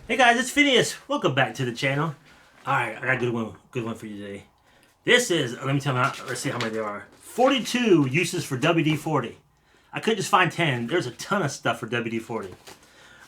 Hey guys, it's Phineas. Welcome back to the channel. Alright, I got a good one for you today. This is, let's see how many there are. 42 uses for WD-40. I couldn't just find 10. There's a ton of stuff for WD-40.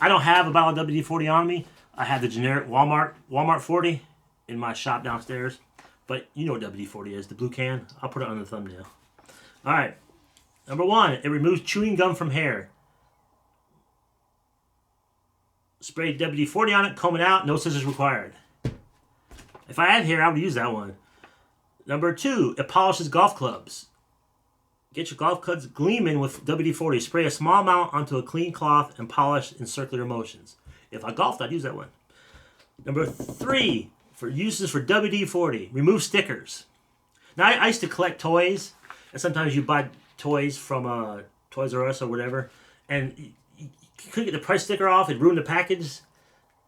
I don't have a bottle of WD-40 on me. I have the generic Walmart 40 in my shop downstairs. But you know what WD-40 is, the blue can. I'll put it on the thumbnail. Alright, number 1, it removes chewing gum from hair. Spray WD-40 on it, comb it out, no scissors required. If I had hair, I would use that one. Number 2, it polishes golf clubs. Get your golf clubs gleaming with WD-40. Spray a small amount onto a clean cloth and polish in circular motions. If I golfed, I'd use that one. Number 3, for uses for WD-40, remove stickers. Now, I used to collect toys, and sometimes you buy toys from Toys R Us or whatever, and you couldn't get the price sticker off, it ruined the package.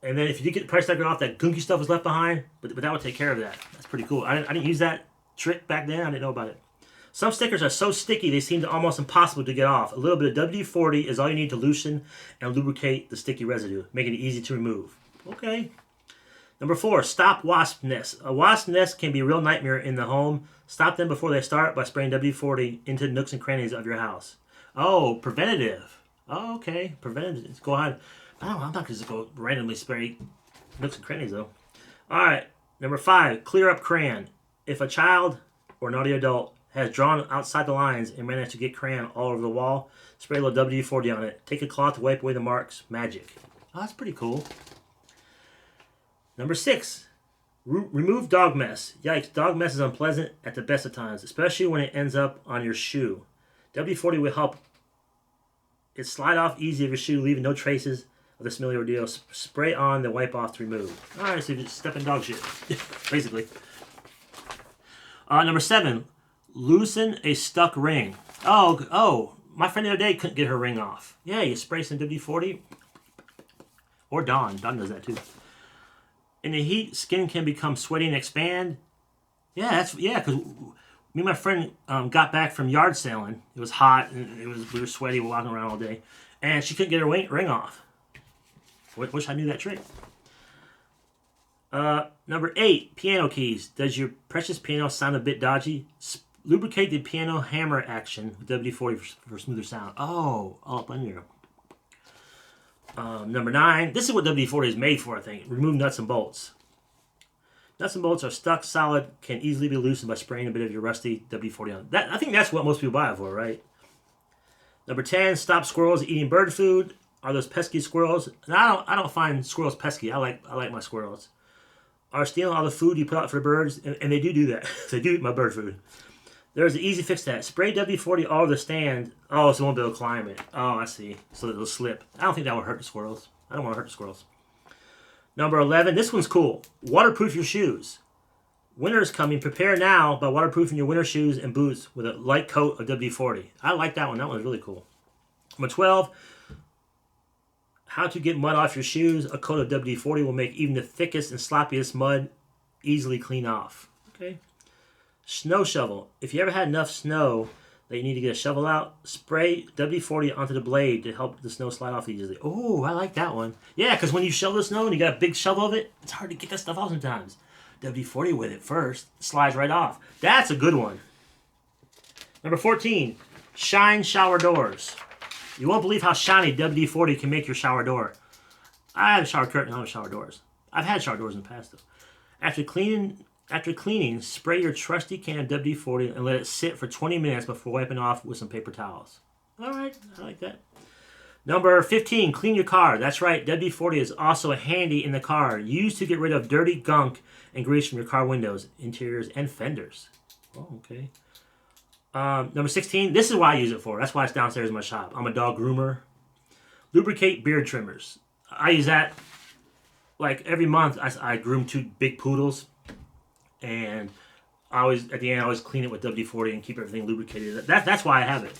And then if you did get the price sticker off, that gunky stuff was left behind. But that would take care of that. That's pretty cool. I didn't use that trick back then. I didn't know about it. Some stickers are so sticky they seem almost impossible to get off. A little bit of WD-40 is all you need to loosen and lubricate the sticky residue, making it easy to remove. Okay. Number 4, stop wasp nests. A wasp nest can be a real nightmare in the home. Stop them before they start by spraying WD-40 into nooks and crannies of your house. Oh, preventative. Oh, okay. Preventative. Go ahead. I'm not going to just go randomly spray nooks and crannies, though. All right. Number 5, clear up crayon. If a child or naughty adult has drawn outside the lines and managed to get crayon all over the wall, spray a little WD-40 on it. Take a cloth to wipe away the marks. Magic. Oh, that's pretty cool. Number 6, remove dog mess. Yikes, dog mess is unpleasant at the best of times, especially when it ends up on your shoe. WD-40 will help it slide off easy of your shoe, leaving no traces of the smelly ordeal. Spray on, then wipe off to remove. Alright, so you just step in dog shit, basically. Number 7, loosen a stuck ring. Oh, my friend the other day couldn't get her ring off. Yeah, you spray some WD-40. Or Dawn. Dawn does that too. In the heat, skin can become sweaty and expand. Yeah, because me and my friend got back from yard sailing. It was hot and we were sweaty, walking around all day, and she couldn't get her ring off. Wish I knew that trick. Number 8, piano keys. Does your precious piano sound a bit dodgy? Lubricate the piano hammer action with WD-40 for smoother sound. Oh, up on here. Number 9, this is what WD-40 is made for, I think. Remove nuts and bolts. Nuts and bolts are stuck solid, can easily be loosened by spraying a bit of your rusty WD-40 on. I think that's what most people buy it for, right? Number 10, stop squirrels eating bird food. Are those pesky squirrels? Now, I don't find squirrels pesky. I like my squirrels. Are stealing all the food you put out for the birds, and they do that. They do eat my bird food. There's an easy fix to that. Spray WD-40 all over the stand. Oh, so it won't be able to climb it. Oh, I see. So it'll slip. I don't think that will hurt the squirrels. I don't want to hurt the squirrels. Number 11, this one's cool. Waterproof your shoes. Winter is coming. Prepare now by waterproofing your winter shoes and boots with a light coat of WD-40. I like that one. That one's really cool. Number 12, how to get mud off your shoes. A coat of WD-40 will make even the thickest and sloppiest mud easily clean off. Okay. Snow shovel. If you ever had enough snow that you need to get a shovel out, spray WD-40 onto the blade to help the snow slide off easily. Oh, I like that one. Yeah, because when you shovel the snow and you got a big shovel of it, it's hard to get that stuff off sometimes. WD-40 with it first, slides right off. That's a good one. Number 14, shine shower doors. You won't believe how shiny WD-40 can make your shower door. I have a shower curtain, I don't have shower doors. I've had shower doors in the past, though. After cleaning, spray your trusty can of WD-40 and let it sit for 20 minutes before wiping off with some paper towels. All right, I like that. Number 15, clean your car. That's right, WD-40 is also handy in the car. Used to get rid of dirty gunk and grease from your car windows, interiors, and fenders. Oh, okay. Number 16, this is what I use it for. That's why it's downstairs in my shop. I'm a dog groomer. Lubricate beard trimmers. I use that like every month. I groom 2 big poodles, and at the end I always clean it with WD-40 and keep everything lubricated. That's why I have it.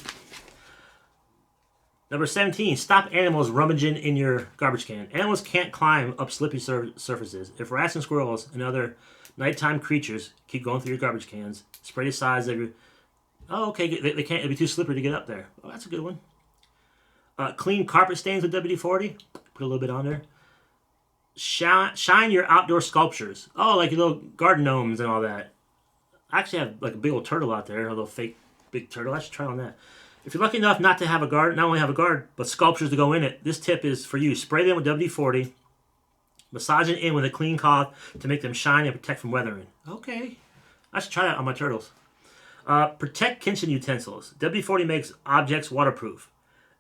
Number 17, stop animals rummaging in your garbage can. Animals can't climb up slippery surfaces. If rats and squirrels and other nighttime creatures keep going through your garbage cans, spray the sides of your... Oh, okay, they can't. It'll be too slippery to get up there. Oh, that's a good one. Clean carpet stains with WD-40. Put a little bit on there. Shine your outdoor sculptures. Oh, like your little garden gnomes and all that. I actually have like a big old turtle out there, a little fake big turtle. I should try on that. If you're lucky enough not to have a garden, not only have a garden, but sculptures to go in it, this tip is for you. Spray them with WD-40, massage it in with a clean cloth to make them shine and protect from weathering. Okay. I should try that on my turtles. Protect kitchen utensils. WD-40 makes objects waterproof.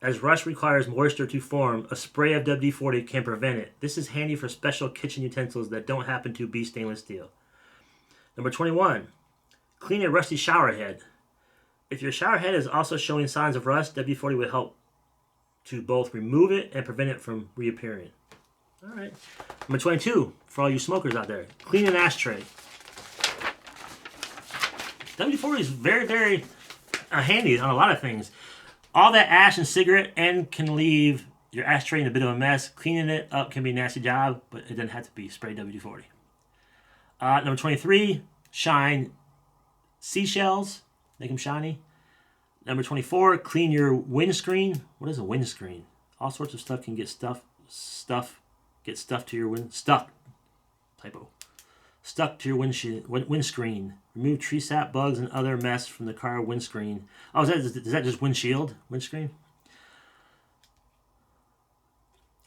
As rust requires moisture to form, a spray of WD-40 can prevent it. This is handy for special kitchen utensils that don't happen to be stainless steel. Number 21. Clean a rusty shower head. If your shower head is also showing signs of rust, WD-40 will help to both remove it and prevent it from reappearing. All right. Number 22, for all you smokers out there, clean an ashtray. WD-40 is very, very handy on a lot of things. All that ash and cigarette end can leave your ashtray in a bit of a mess. Cleaning it up can be a nasty job, but it doesn't have to be. Spray WD-40. Number 23, shine seashells. Make them shiny. Number 24, clean your windscreen. What is a windscreen? All sorts of stuff can get stuck to your stuck to your windscreen. Remove tree sap, bugs, and other mess from the car windscreen. Oh, is that just windscreen?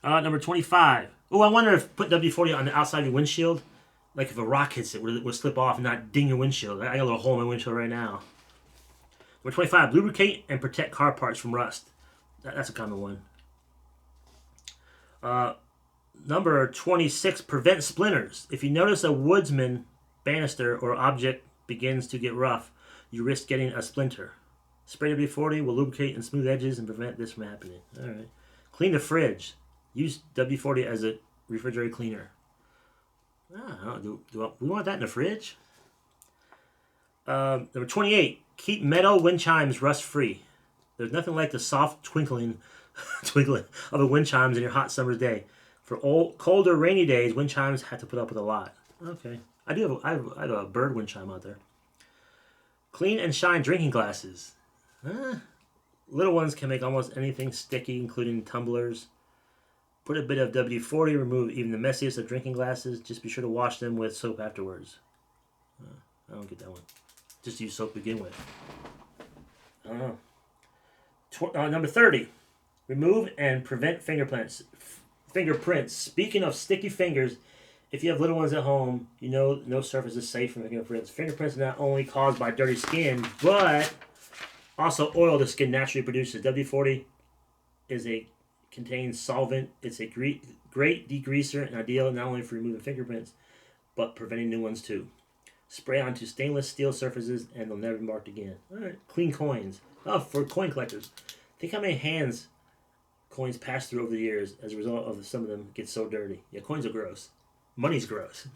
Number 25. Oh, I wonder if put WD-40 on the outside of your windshield, like if a rock hits it, would it slip off and not ding your windshield? I got a little hole in my windshield right now. Number 25. Lubricate and protect car parts from rust. That's a common one. Number 26, prevent splinters. If you notice a woodsman banister or object begins to get rough, you risk getting a splinter. Spray WD-40 will lubricate and smooth edges and prevent this from happening. All right. Clean the fridge. Use WD-40 as a refrigerator cleaner. Do we want that in the fridge? Number 28, keep metal wind chimes rust-free. There's nothing like the soft twinkling of the wind chimes in your hot summer's day. For colder, rainy days, wind chimes have to put up with a lot. Okay. I have a bird wind chime out there. Clean and shine drinking glasses. Little ones can make almost anything sticky, including tumblers. Put a bit of WD-40, remove even the messiest of drinking glasses. Just be sure to wash them with soap afterwards. I don't get that one. Just use soap to begin with. I don't know. Number 30. Remove and prevent fingerprints. Speaking of sticky fingers, if you have little ones at home, you know no surface is safe from fingerprints. Fingerprints are not only caused by dirty skin, but also oil the skin naturally produces. WD-40 contains solvent. It's a great degreaser and ideal not only for removing fingerprints, but preventing new ones too. Spray onto stainless steel surfaces and they'll never be marked again. All right, clean coins. Oh, for coin collectors. Think how many hands coins pass through over the years as a result of some of them get so dirty. Yeah, coins are gross. Money's gross.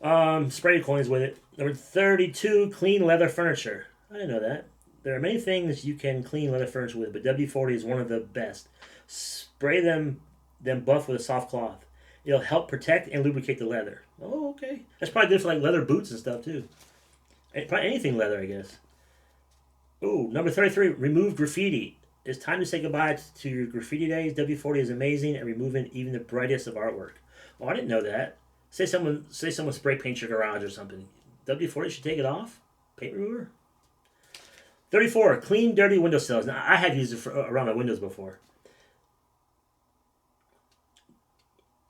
Spray your coins with it. Number 32, clean leather furniture. I didn't know that. There are many things you can clean leather furniture with, but WD-40 is one of the best. Spray them buff with a soft cloth. It'll help protect and lubricate the leather. Oh, okay. That's probably good for like leather boots and stuff too. Probably anything leather, I guess. Ooh, number 33, remove graffiti. It's time to say goodbye to your graffiti days. WD-40 is amazing at removing even the brightest of artwork. Oh, I didn't know that. Say someone spray paints your garage or something. WD-40 should take it off? Paint remover? 34, clean dirty windowsills. Now, I have used it around my windows before.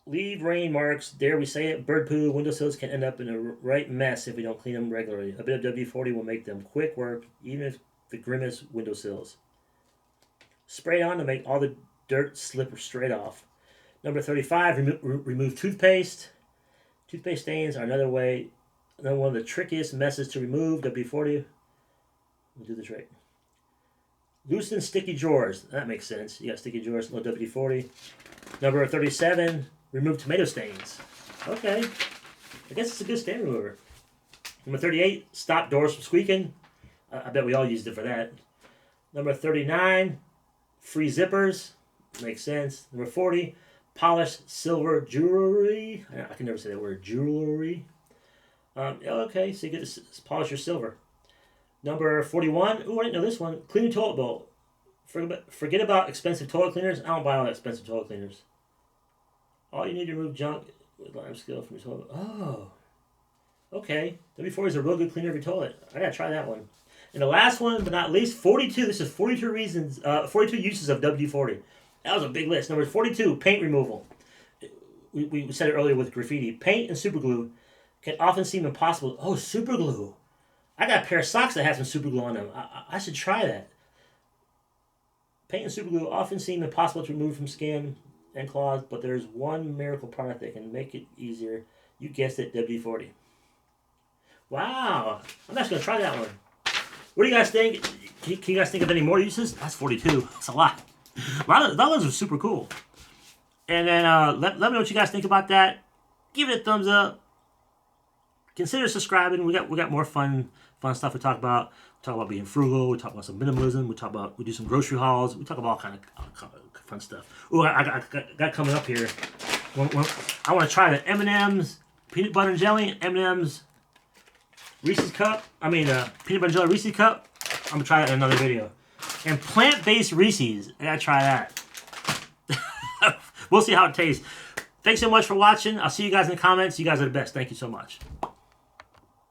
Leave rain marks. Dare we say it? Bird poo. Windowsills can end up in a right mess if we don't clean them regularly. A bit of WD-40 will make them quick work, even if the grimmest windowsills. Spray it on to make all the dirt slip straight off. Number 35, remove toothpaste. Toothpaste stains are another one of the trickiest messes to remove. WD-40 will do the trick. Loosen sticky drawers. That makes sense. You got sticky drawers, little WD-40. Number 37, remove tomato stains. Okay. I guess it's a good stain remover. Number 38, stop doors from squeaking. I bet we all used it for that. Number 39, free zippers. Makes sense. Number 40, polish silver jewelry. I can never say that word, jewelry. Okay, so you get to polish your silver. Number 41, ooh, I didn't know this one. Clean your toilet bowl. Forget about expensive toilet cleaners. I don't buy all that expensive toilet cleaners. All you need to remove junk with lime scale from your toilet. Oh, okay. WD-40 is a real good cleaner of your toilet. I gotta try that one. And the last one, but not least, 42. This is 42 reasons, 42 uses of WD-40. That was a big list. Number 42, paint removal. We said it earlier with graffiti. Paint and superglue can often seem impossible. Oh, superglue. I got a pair of socks that has some superglue on them. I should try that. Paint and superglue often seem impossible to remove from skin and cloths, but there's one miracle product that can make it easier. You guessed it, WD-40. Wow. I'm just going to try that one. What do you guys think? Can you guys think of any more uses? That's 42. That's a lot. A lot of those are super cool. And then let me know what you guys think about that. Give it a thumbs up. Consider subscribing. We got more fun stuff to talk about. We talk about being frugal. We talk about some minimalism. We do some grocery hauls. We talk about all kind of fun stuff. Ooh, I got coming up here. I want to try the M&M's peanut butter and jelly, M&M's Reese's cup. Peanut butter and jelly Reese's cup. I'm gonna try that in another video. And plant-based Reese's. I gotta try that. We'll see how it tastes. Thanks so much for watching. I'll see you guys in the comments. You guys are the best. Thank you so much.